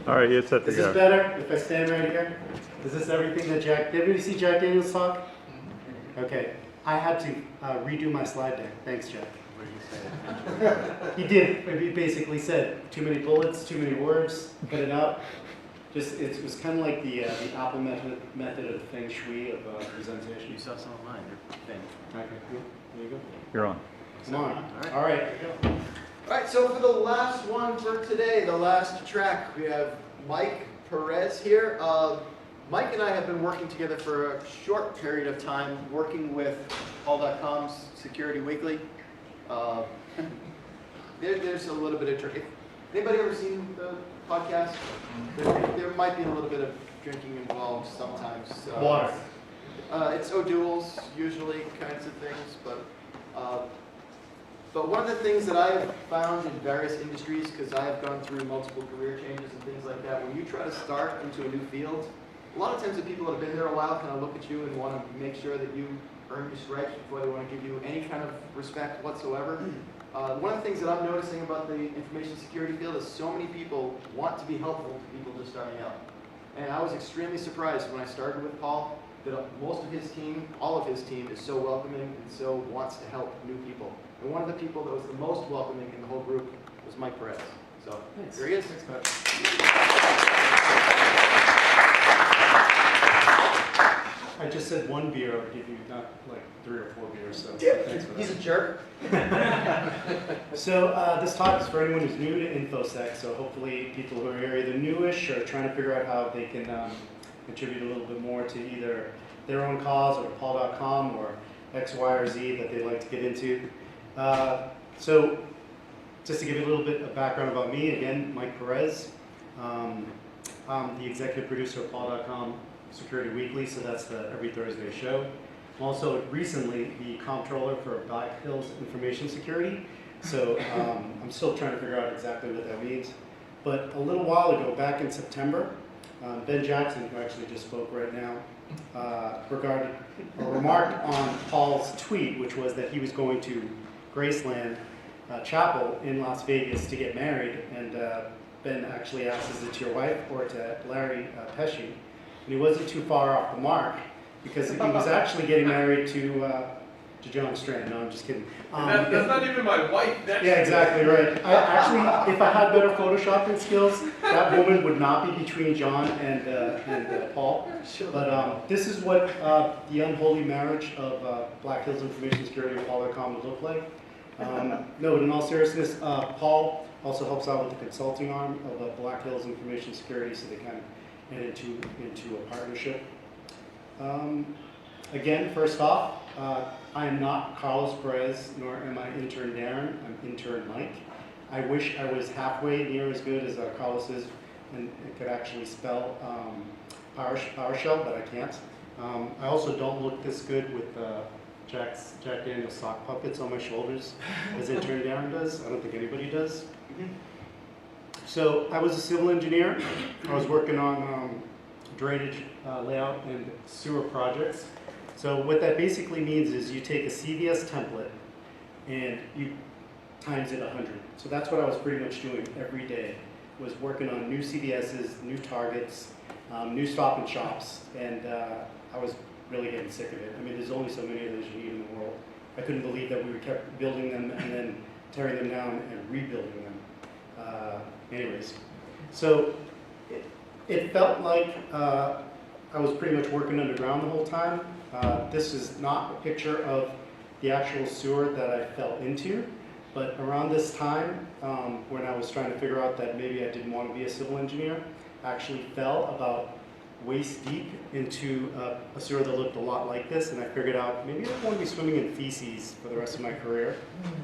All right, you're set to Is go. this better if I stand right here? Is this everything that Jack, did everybody see Jack Daniels talk? Okay, I had to redo my slide deck. Thanks, Jack. He did. He basically said too many bullets, too many words, cut it out. Just it was kind of like the Apple method of feng shui of presentation. You saw some of mine. They're thin. Okay, cool. There you go. You're on. Come on. All right. There you go. All right, so for the last one for today, the last track, we have Mike Perez here. Mike and I have been working together for a short period of time, working with PaulDotCom's Security Weekly. There's a little bit of drinking. Anybody ever seen the podcast? There might be a little bit of drinking involved sometimes. Water. It's O'Doul's usually kinds of things, but one of the things that I have found in various industries, because I have gone through multiple career changes and things like that, when you try to start into a new field, a lot of times the people that have been there a while kind of look at you and want to make sure that you earn your stripes before they want to give you any kind of respect whatsoever. One of the things that I'm noticing about the information security field is so many people want to be helpful to people just starting out. And I was extremely surprised when I started with Paul that most of his team, all of his team, is so welcoming and so wants to help new people. And one of the people that was the most welcoming in the whole group was Mike Perez. So Thanks. here he is. Thanks, Mike. I just said one beer, I'll give you not like 3 or 4 beers, so thanks for that. He's a jerk. So this talk is for anyone who's new to InfoSec, so hopefully people who are either newish or trying to figure out how they can contribute a little bit more to either their own cause or PaulDotCom or X, Y, or Z that they'd like to get into. So just to give you a little bit of background about me, again, Mike Perez. I'm the executive producer of PaulDotCom Security Weekly, so that's the every Thursday show. I'm also recently the comptroller for Black Hills Information Security, so I'm still trying to figure out exactly what that means. But a little while ago, back in September, Ben Jackson, who actually just spoke right now, remarked on Paul's tweet, which was that he was going to Graceland Chapel in Las Vegas to get married, and Ben actually asked, is it to your wife or to Larry Pesci? And he wasn't too far off the mark, because he was actually getting married to John Strand. No, I'm just kidding. That's not even my wife. That's yeah, exactly right. I actually, if I had better photoshopping skills, that woman would not be between John and Paul. But this is what the unholy marriage of Black Hills Information Security and PaulDotCom would look like. No, but in all seriousness, Paul also helps out with the consulting arm of Black Hills Information Security, so they kind of get into a partnership. Again, first off, I am not Carlos Perez, nor am I intern Darren. I'm intern Mike. I wish I was halfway near as good as Carlos is and could actually spell PowerShell, but I can't. I also don't look this good with Jack Daniels sock puppets on my shoulders as intern Darren does. I don't think anybody does. So I was a civil engineer. I was working on drainage layout and sewer projects. So what that basically means is you take a CVS template and you times it 100. So that's what I was pretty much doing every day, was working on new CVSs, new targets, new stop and shops, and I was really getting sick of it. I mean, there's only so many of those you need in the world. I couldn't believe that we kept building them and then tearing them down and rebuilding them. Anyways, so it felt like I was pretty much working underground the whole time. This is not a picture of the actual sewer that I fell into, but around this time, when I was trying to figure out that maybe I didn't want to be a civil engineer, I actually fell about waist deep into a sewer that looked a lot like this, and I figured out maybe I don't want to be swimming in feces for the rest of my career.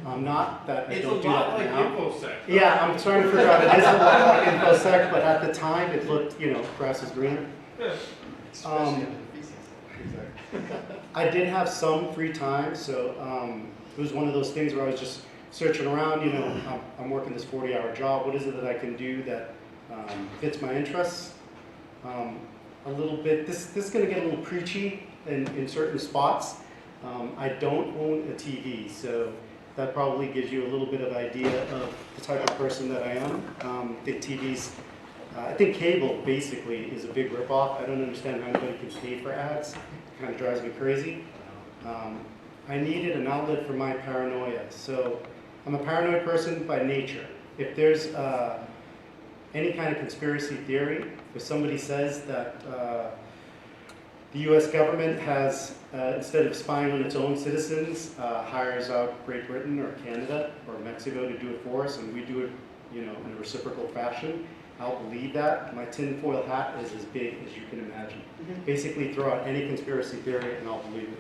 Not that I don't do that now. InfoSec. Yeah, I'm trying to figure out it is a lot like InfoSec, but at the time it looked, you know, grass is greener. I did have some free time, so it was one of those things where I was just searching around, you know, I'm working this 40-hour job, what is it that I can do that fits my interests? A little bit, this is going to get a little preachy in certain spots. I don't own a TV, so that probably gives you a little bit of idea of the type of person that I am. I think TVs I think cable basically is a big ripoff. I don't understand how anybody can pay for ads. It kind of drives me crazy. I needed an outlet for my paranoia. So I'm a paranoid person by nature. If there's any kind of conspiracy theory, if somebody says that the US government has, instead of spying on its own citizens, hires out Great Britain or Canada or Mexico to do it for us, and we do it, in a reciprocal fashion, I'll believe that. My tinfoil hat is as big as you can imagine. Basically throw out any conspiracy theory and I'll believe it.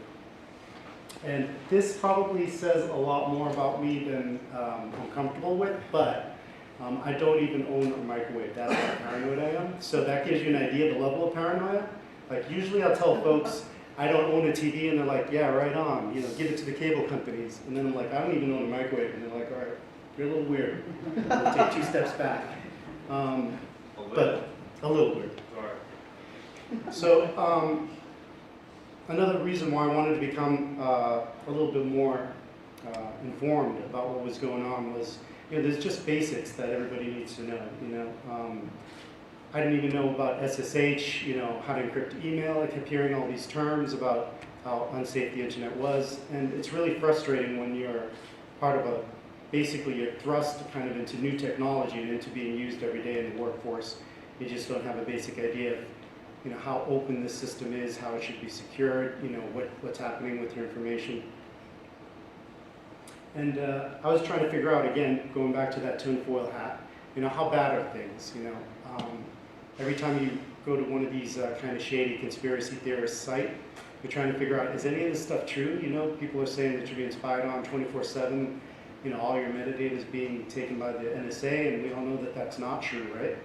And this probably says a lot more about me than I'm comfortable with, but I don't even own a microwave. That's how paranoid I am. So that gives you an idea of the level of paranoia. Like usually I'll tell folks I don't own a TV and they're like, yeah, right on, give it to the cable companies. And then I'm like, I don't even own a microwave. And they're like, all right, you're a little weird. We'll take 2 steps back. But a little weird. So another reason why I wanted to become a little bit more informed about what was going on was, there's just basics that everybody needs to know. I didn't even know about SSH, how to encrypt email. I kept hearing all these terms about how unsafe the internet was, and it's really frustrating when you're part of basically you're thrust kind of into new technology and into being used every day in the workforce. You just don't have a basic idea of, how open the system is, how it should be secured, what's happening with your information. And I was trying to figure out, again, going back to that tinfoil hat, how bad are things, Every time you go to one of these kind of shady conspiracy theorist site, you're trying to figure out, is any of this stuff true? People are saying that you're being spied on 24/7. All your metadata is being taken by the NSA, and we all know that that's not true, right?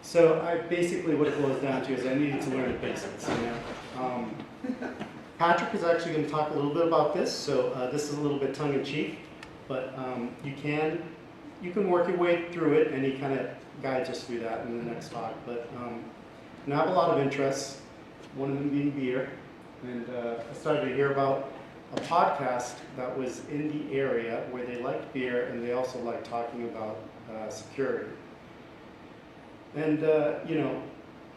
So basically what it boils down to is I needed to learn the basics. Patrick is actually going to talk a little bit about this, so this is a little bit tongue-in-cheek, but you can work your way through it, and he kind of guides us through that in the next talk. But I have a lot of interests, one of them being beer, and I started to hear about a podcast that was in the area where they liked beer and they also liked talking about security. And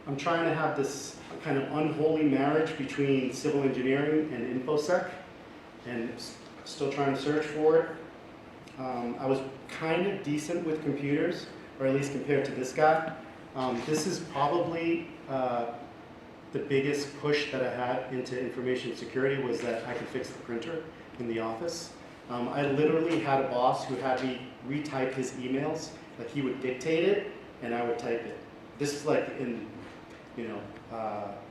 I'm trying to have this kind of unholy marriage between civil engineering and InfoSec, and still trying to search for it. I was kind of decent with computers, or at least compared to this guy. This is probably the biggest push that I had into information security was that I could fix the printer in the office. I literally had a boss who had me retype his emails. Like he would dictate it and I would type it. This is like in,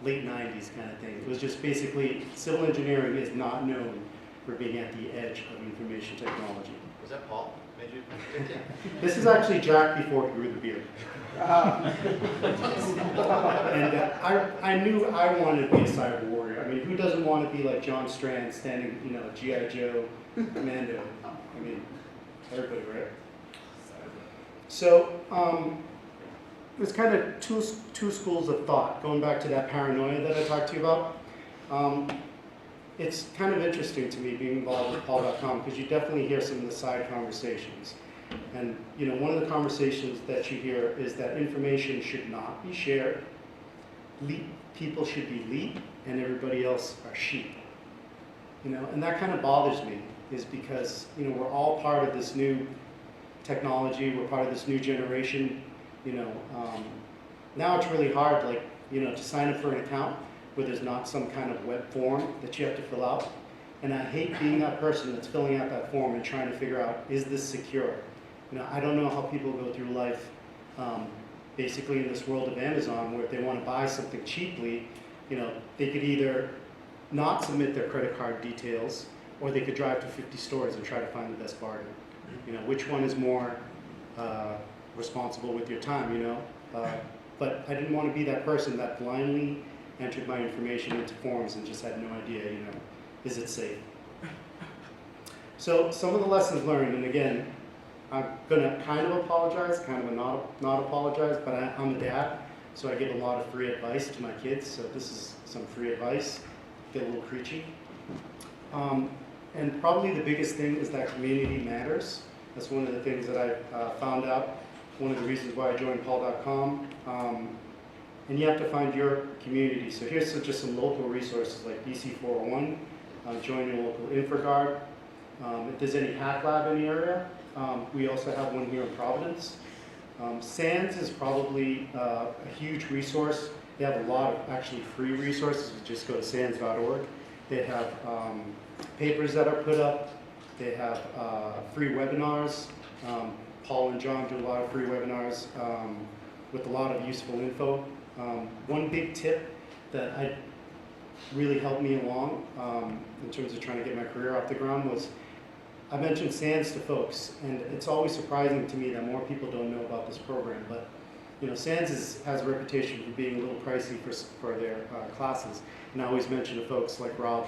late 90s kind of thing. It was just basically, civil engineering is not known for being at the edge of information technology. Was that Paul? Made you dictate? This is actually Jack before he grew the beard. And I knew I wanted to be a cyber warrior. I mean, who doesn't want to be like John Strand standing, G.I. Joe, Commando? I mean, everybody, right? So, there's kind of two schools of thought, going back to that paranoia that I talked to you about. It's kind of interesting to me being involved with PaulDotCom because you definitely hear some of the side conversations. And one of the conversations that you hear is that information should not be shared. People should be leap, and everybody else are sheep. And that kind of bothers me, is because we're all part of this new technology. We're part of this new generation. Now it's really hard, to sign up for an account where there's not some kind of web form that you have to fill out. And I hate being that person that's filling out that form and trying to figure out, is this secure? I don't know how people go through life, basically in this world of Amazon, where if they want to buy something cheaply, they could either not submit their credit card details, or they could drive to 50 stores and try to find the best bargain. Which one is more responsible with your time, But I didn't want to be that person that blindly entered my information into forms and just had no idea, is it safe? So some of the lessons learned, and again, I'm going to kind of apologize, kind of not apologize, but I'm a dad, so I give a lot of free advice to my kids, so this is some free advice. Get a little preachy. And probably the biggest thing is that community matters. That's one of the things that I found out one of the reasons why I joined PaulDotCom. And you have to find your community. So here's just some local resources like BC 401, join your local InfraGuard. If there's any hack lab in the area, we also have one here in Providence. SANS is probably a huge resource. They have a lot of actually free resources. You just go to sans.org. They have papers that are put up. They have free webinars. Paul and John do a lot of free webinars with a lot of useful info. One big tip that really helped me along in terms of trying to get my career off the ground was I mentioned SANS to folks, and it's always surprising to me that more people don't know about this program. But you know, SANS has a reputation for being a little pricey for their classes. And I always mention to folks like Rob,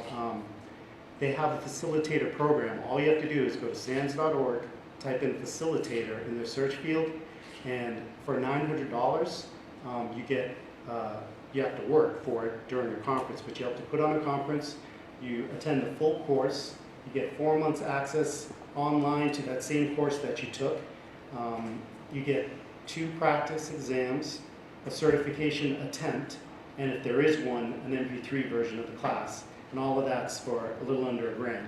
they have a facilitator program. All you have to do is go to sans.org, type in facilitator in their search field, and for $900, you have to work for it during your conference, but you have to put on a conference, you attend the full course, you get 4 months access online to that same course that you took, you get 2 practice exams, a certification attempt, and if there is one, an MP3 version of the class, and all of that's for a little under $1,000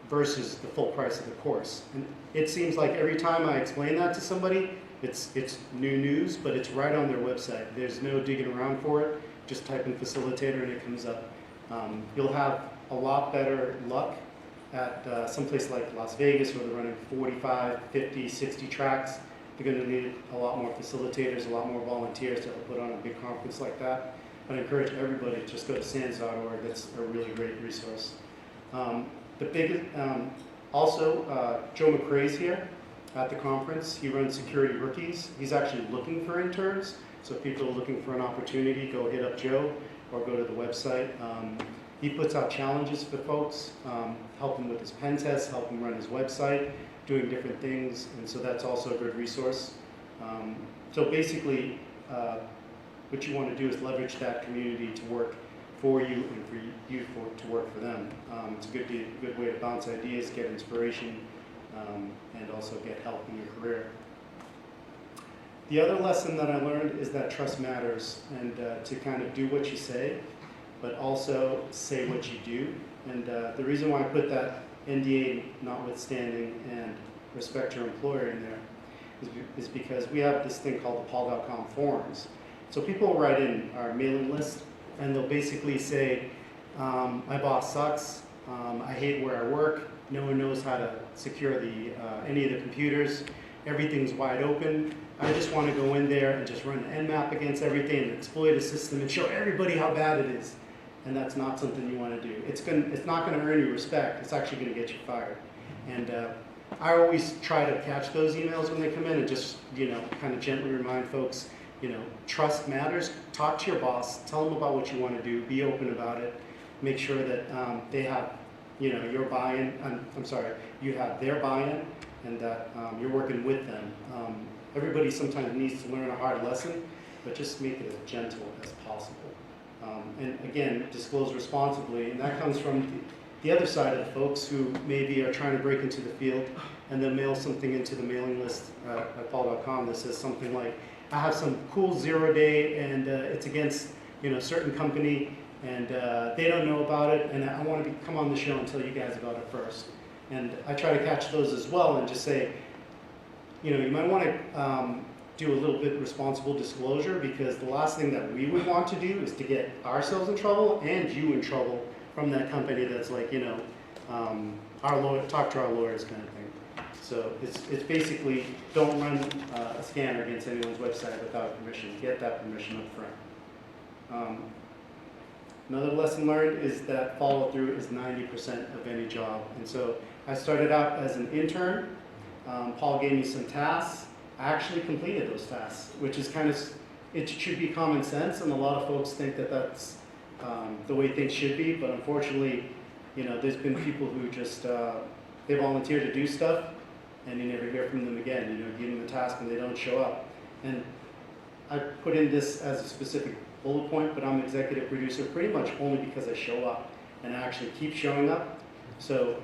versus the full price of the course. And it seems like every time I explain that to somebody, it's new news, but it's right on their website. There's no digging around for it. Just type in facilitator and it comes up. You'll have a lot better luck at someplace like Las Vegas where they're running 45, 50, 60 tracks. They're going to need a lot more facilitators, a lot more volunteers to help put on a big conference like that. I'd encourage everybody to just go to sans.org. That's a really great resource. Also, Joe McCrae's here at the conference. He runs Security Rookies. He's actually looking for interns. So if people are looking for an opportunity, go hit up Joe or go to the website. He puts out challenges for folks, help him with his pen tests, help him run his website, doing different things. And so that's also a good resource. So basically, what you want to do is leverage that community to work for you and for you to work for them. It's a good way to bounce ideas, get inspiration, and also get help in your career. The other lesson that I learned is that trust matters, and to kind of do what you say, but also say what you do. And the reason why I put that NDA notwithstanding and respect your employer in there is because we have this thing called the PaulDotCom forums. So people write in our mailing list, and they'll basically say, my boss sucks, I hate where I work, no one knows how to secure any of the computers, everything's wide open, I just want to go in there and just run an Nmap against everything and exploit a system and show everybody how bad it is. And that's not something you want to do. It's not going to earn you respect, it's actually going to get you fired. And I always try to catch those emails when they come in and just, kind of gently remind folks, trust matters. Talk to your boss, tell them about what you want to do, be open about it, make sure that they have, your buy-in, you have their buy-in, and that you're working with them. Everybody sometimes needs to learn a hard lesson, but just make it as gentle as possible. And again, disclose responsibly, and that comes from the other side of the folks who maybe are trying to break into the field and then mail something into the mailing list at PaulDotCom that says something like, I have some cool 0-day and it's against certain company and they don't know about it and I want to come on the show and tell you guys about it first. And I try to catch those as well and just say, you might want to do a little bit responsible disclosure, because the last thing that we would want to do is to get ourselves in trouble and you in trouble from that company that's like, our lawyer, talk to our lawyers kind of thing. So it's basically don't run a scanner against anyone's website without permission. Get that permission up front. Another lesson learned is that follow through is 90% of any job. And so I started out as an intern. Paul gave me some tasks. I actually completed those tasks, which is it should be common sense, and a lot of folks think that that's the way things should be, but unfortunately, there's been people who just, they volunteer to do stuff, and you never hear from them again. Give them a task and they don't show up. And I put in this as a specific bullet point, but I'm executive producer pretty much only because I show up, and I actually keep showing up. So,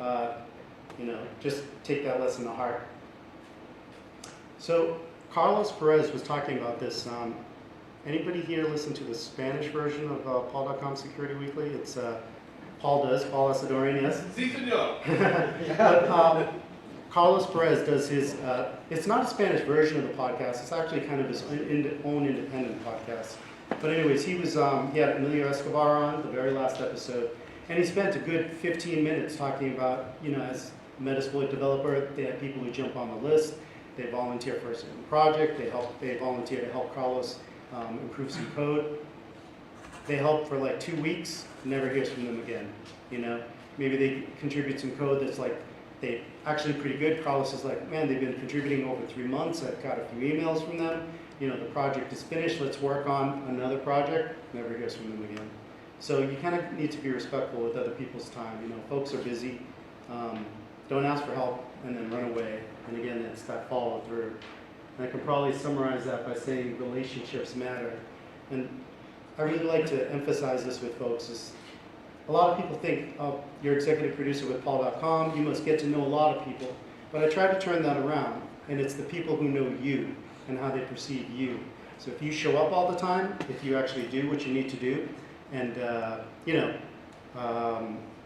just take that lesson to heart. So Carlos Perez was talking about this. Anybody here listen to the Spanish version of Paul.com Security Weekly? It's Paul Asadorian, yes? Si, senor. But Carlos Perez does his, it's not a Spanish version of the podcast, it's actually kind of his own independent podcast. But anyways, he had Emilio Escobar on the very last episode, and he spent a good 15 minutes talking about, as a Metasploit developer, they have people who jump on the list, they volunteer for a certain project, they volunteer to help Carlos improve some code. They help for like 2 weeks, never hears from them again, Maybe they contribute some code that's like, they actually pretty good. Carlos is like, man, they've been contributing over 3 months. I've got a few emails from them. The project is finished. Let's work on another project. Never hears from them again. So you kind of need to be respectful with other people's time. Folks are busy. Don't ask for help and then run away. And again, it's that follow through. And I can probably summarize that by saying relationships matter. And I really like to emphasize this with folks is a lot of people think, oh, you're executive producer with Paul.com, you must get to know a lot of people. But I try to turn that around, and it's the people who know you and how they perceive you. So if you show up all the time, if you actually do what you need to do, and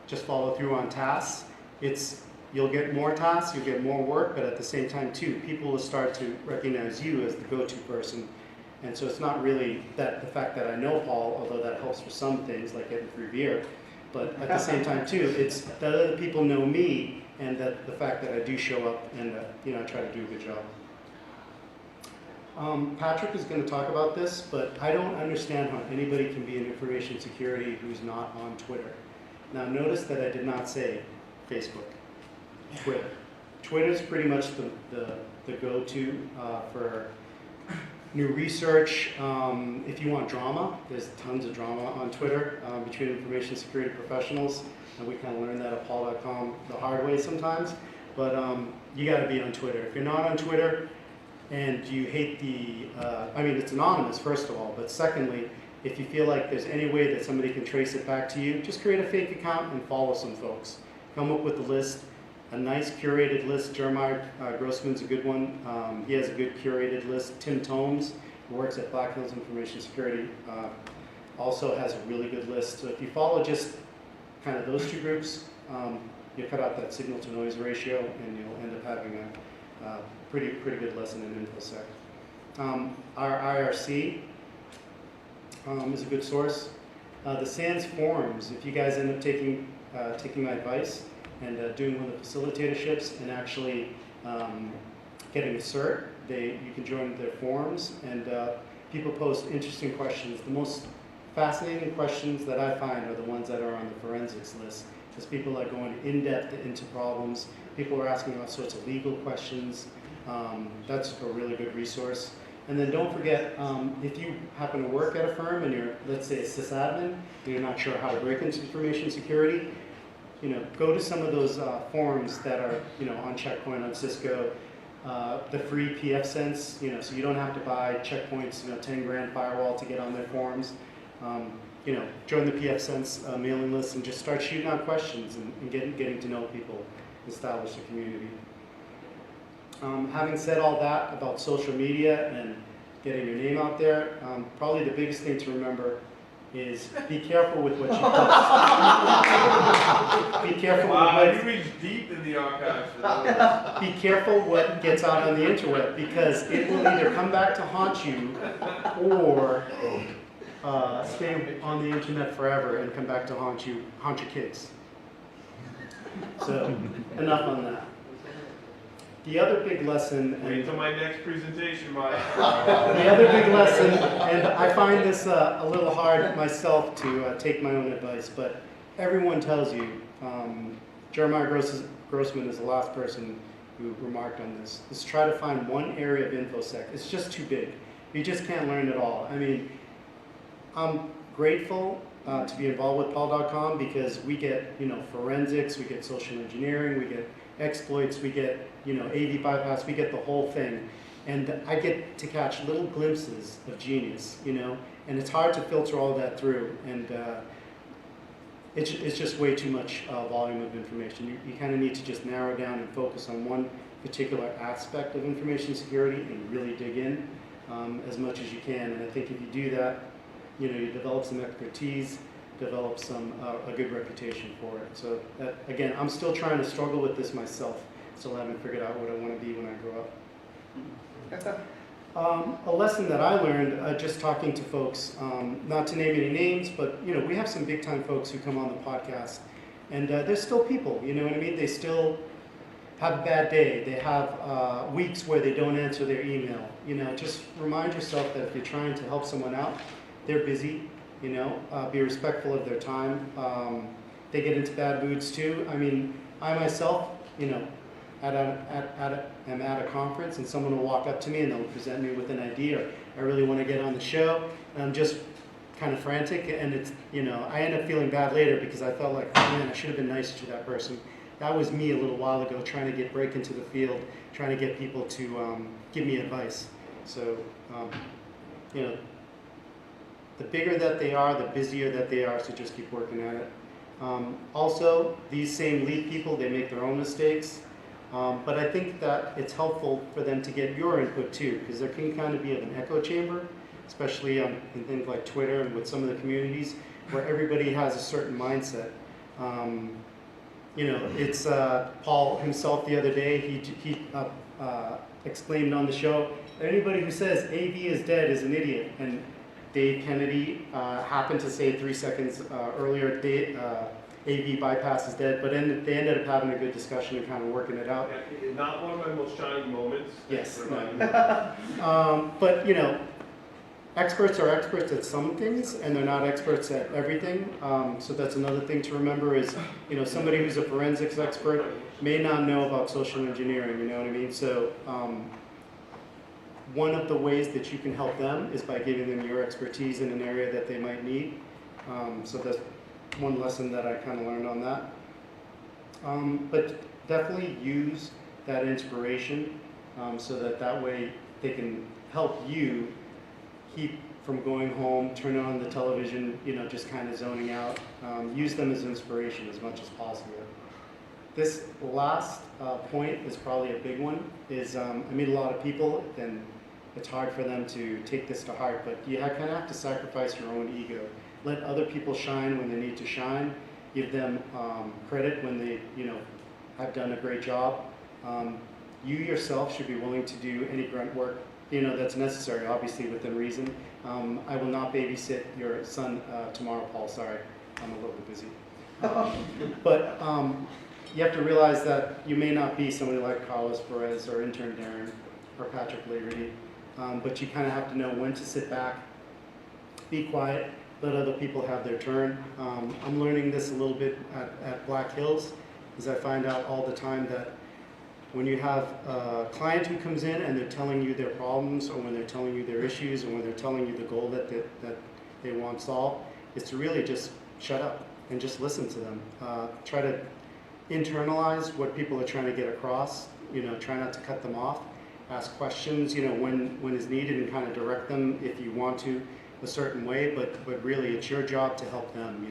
just follow through on tasks, you'll get more tasks, you'll get more work, but at the same time too, people will start to recognize you as the go-to person. And so it's not really the fact that I know Paul, although that helps for some things like getting free beer, but at the same time too, it's that other people know me and that the fact that I do show up and I try to do a good job. Patrick is going to talk about this, but I don't understand how anybody can be in information security who's not on Twitter. Now notice that I did not say Facebook, Twitter. Twitter is pretty much the go-to for new research. If you want drama, there's tons of drama on Twitter between information security professionals, and we kind of learned that at Paul.com the hard way sometimes, but you got to be on Twitter. If you're not on Twitter and you hate it's anonymous first of all, but secondly, if you feel like there's any way that somebody can trace it back to you, just create a fake account and follow some folks. Come up with a list. A nice curated list. Jeremiah Grossman's a good one. He has a good curated list. Tim Tomes, who works at Black Hills Information Security, also has a really good list. So if you follow just kind of those two groups, you cut out that signal to noise ratio and you'll end up having a pretty good lesson in InfoSec. Our IRC is a good source. The SANS forums, if you guys end up taking my advice, and doing one of the facilitatorships and actually getting a cert, you can join their forums, and people post interesting questions. The most fascinating questions that I find are the ones that are on the forensics list, because people are going in-depth into problems. People are asking all sorts of legal questions. That's a really good resource. And then don't forget, if you happen to work at a firm and you're, let's say, a sysadmin, and you're not sure how to break into information security, go to some of those forums that are, on Checkpoint, on Cisco, the free PFSense, so you don't have to buy Checkpoint's, 10 grand firewall to get on their forums. Join the PFSense mailing list and just start shooting out questions and getting to know people, establish a community. Having said all that about social media and getting your name out there, probably the biggest thing to remember is be careful with what you post. Be careful Wow, with you reach deep in the archives for those. be careful what gets out on the interweb, because it will either come back to haunt you or stay on the internet forever and come back to haunt your kids. So enough on that. The other big lesson, Wait till my next presentation, Mike. the other big lesson, and I find this a little hard myself to take my own advice, but everyone tells you, Jeremiah Grossman is the last person who remarked on this, is try to find one area of InfoSec. It's just too big. You just can't learn it all. I mean, I'm grateful to be involved with Paul.com because we get, forensics, we get social engineering, we get exploits, we get, AV bypass, we get the whole thing. And I get to catch little glimpses of genius, and it's hard to filter all that through. And it's just way too much volume of information. You kind of need to just narrow down and focus on one particular aspect of information security and really dig in as much as you can. And I think if you do that, you develop some expertise, develop a good reputation for it. So that, again, I'm still trying to struggle with this myself. Still haven't figured out what I want to be when I grow up. A lesson that I learned just talking to folks, not to name any names, but we have some big time folks who come on the podcast, and they're still people. You know what I mean? They still have a bad day. They have weeks where they don't answer their email. Just remind yourself that if you're trying to help someone out, they're busy. Be respectful of their time. They get into bad moods too. I mean, I myself, am at a conference and someone will walk up to me and they'll present me with an idea. I really want to get on the show, and I'm just kind of frantic, and it's, I end up feeling bad later because I felt like, oh man, I should have been nicer to that person. That was me a little while ago, trying to break into the field, trying to get people to give me advice. So, the bigger that they are, the busier that they are, so just keep working at it. Also, these same lead people, they make their own mistakes, but I think that it's helpful for them to get your input too, because there can kind of be an echo chamber, especially in things like Twitter and with some of the communities, where everybody has a certain mindset. It's Paul himself the other day, he exclaimed on the show, anybody who says AV is dead is an idiot. And Dave Kennedy happened to say 3 seconds earlier, AV bypass is dead, but they ended up having a good discussion and kind of working it out. Yeah, not one of my most shining moments. Yes. No. But experts are experts at some things, and they're not experts at everything. So that's another thing to remember is, somebody who's a forensics expert may not know about social engineering, you know what I mean? So one of the ways that you can help them is by giving them your expertise in an area that they might need. So that's one lesson that I kind of learned on that. But definitely use that inspiration so that way they can help you keep from going home, turning on the television, just kind of zoning out. Use them as inspiration as much as possible. This last point is probably a big one, is I meet a lot of people and it's hard for them to take this to heart, but you kind of have to sacrifice your own ego. Let other people shine when they need to shine. Give them credit when they, have done a great job. You yourself should be willing to do any grunt work, that's necessary, obviously within reason. I will not babysit your son tomorrow, Paul. Sorry, I'm a little bit busy. But you have to realize that you may not be somebody like Carlos Perez or intern Darren or Patrick Laverty. But you kind of have to know when to sit back, be quiet, let other people have their turn. I'm learning this a little bit at Black Hills, because I find out all the time that when you have a client who comes in and they're telling you their problems, or when they're telling you their issues, or when they're telling you the goal that they want solved, is to really just shut up and just listen to them. Try to internalize what people are trying to get across, try not to cut them off. Ask questions, when is needed, and kind of direct them if you want to a certain way, but really it's your job to help them,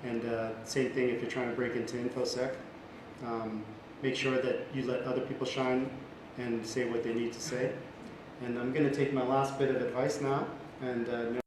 And same thing if you're trying to break into InfoSec. Make sure that you let other people shine and say what they need to say. And I'm going to take my last bit of advice now, and